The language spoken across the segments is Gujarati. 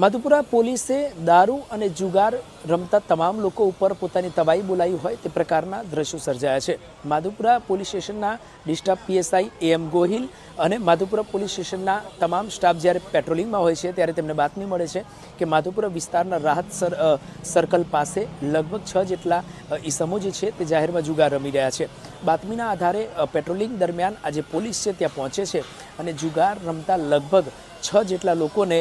માધુપુરા પોલીસે દારૂ અને જુગાર રમતા તમામ લોકો ઉપર પોતાની તવાઈ બોલાવી હોય તે પ્રકારના દ્રશ્યો સર્જાયા છે। માધુપુરા પોલીસ સ્ટેશનના ડિસ્ટ્રિક્ટ પીએસઆઈ એમ ગોહિલ અને માધુપુરા પોલીસ સ્ટેશનના તમામ સ્ટાફ જ્યારે પેટ્રોલિંગમાં હોય છે ત્યારે તેમને બાતમી મળે છે કે માધુપુરા વિસ્તારના રાહત સર્કલ પાસે લગભગ 6 જેટલા ઈસમો જે છે તે જાહેરમાં જુગાર રમી રહ્યા છે। બાતમીના આધારે પેટ્રોલિંગ દરમિયાન આજે પોલીસ છે ત્યાં પહોંચે છે અને જુગાર રમતા લગભગ 6 જેટલા લોકોને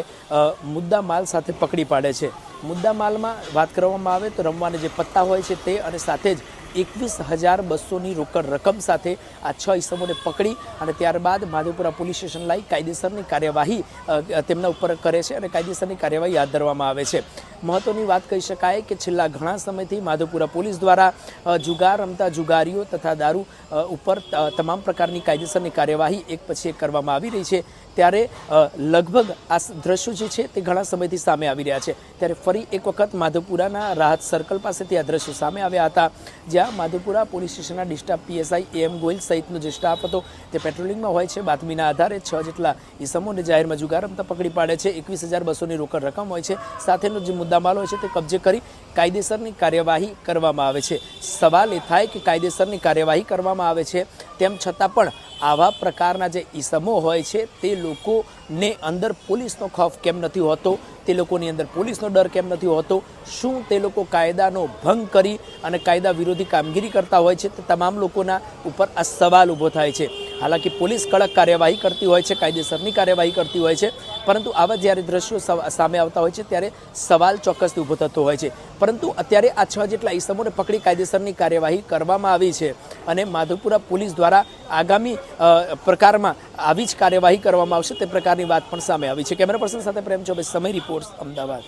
મુદ્દા માલ સાથે પકડી પાડે છે। મુદ્દા માલમાં વાત કરવામાં આવે તો રમવાના જે પત્તા હોય છે તે અને સાથે જ 21,200ની રોકડ રકમ સાથે આ 6 ઈસમોને પકડી અને ત્યારબાદ માધુપુરા પોલીસ સ્ટેશન લાવી કાયદેસરની કાર્યવાહી તેમના ઉપર કરે છે અને કાયદેસરની કાર્યવાહી હાથ ધરવામાં આવે છે। મહત્વની વાત કહી શકાય કે છેલ્લા ઘણા સમયથી માધુપુરા પોલીસ દ્વારા જુગાર રમતા જુગારીઓ તથા દારૂ ઉપર તમામ પ્રકારની કાયદેસરની કાર્યવાહી એક પછી એક કરવામાં આવી રહી છે। ત્યારે લગભગ આ દ્રશ્યો જે છે તે ઘણા સમયથી સામે આવી રહ્યા છે। ત્યારે ફરી એક વખત માધુપુરાના રાહત સર્કલ પાસેથી આ દ્રશ્યો સામે આવ્યા હતા, જ્યાં માધુપુરા પોલીસ સ્ટેશનના ડિસ્ટ્રિક્ટ પીએસઆઈ એમ ગોહિલ સહિતનો જે સ્ટાફ હતો તે પેટ્રોલિંગમાં હોય છે। બાતમીના આધારે 6 જેટલા ઈસમોને જાહેરમાં જુગાર રમતા પકડી પાડે છે। 21,200ની રોકડ રકમ હોય છે, સાથેનો જે મુદ્દામાલ હોય છે તે કબજે કરી કાયદેસરની કાર્યવાહી કરવામાં આવે છે। સવાલ એ થાય કે કાયદેસરની કાર્યવાહી કરવામાં આવે છે તેમ છતાં પણ આવા પ્રકારના જે ઈસમો હોય છે તે લોકોને અંદર પોલીસનો ખૌફ કેમ નથી હોતો, તે લોકોની અંદર પોલીસનો ડર કેમ નથી હોતો? શું તે લોકો કાયદાનો ભંગ કરી અને કાયદા વિરોધી કામગીરી કરતા હોય છે? તે તમામ લોકોના ઉપર આ સવાલ ઊભો થાય છે। હાલાકી પોલીસ કડક કાર્યવાહી કરતી હોય છે, કાયદેસરની કાર્યવાહી કરતી હોય છે, પરંતુ આવા જ્યારે દ્રશ્યો સામે આવતા હોય છે ત્યારે સવાલ ચોક્કસથી ઊભો થતો હોય છે। પરંતુ અત્યારે આ 6 જેટલા ઈસમોને પકડી કાયદેસરની કાર્યવાહી કરવામાં આવી છે અને માધુપુરા પોલીસ દ્વારા આગામી પ્રકારમાં આવી જ કાર્યવાહી કરવામાં આવશે તે પ્રકારની વાત પણ સામે આવી છે। કેમેરા પર્સન સાથે પ્રેમ ચોબે, સમય રિપોર્ટ્સ, અમદાવાદ।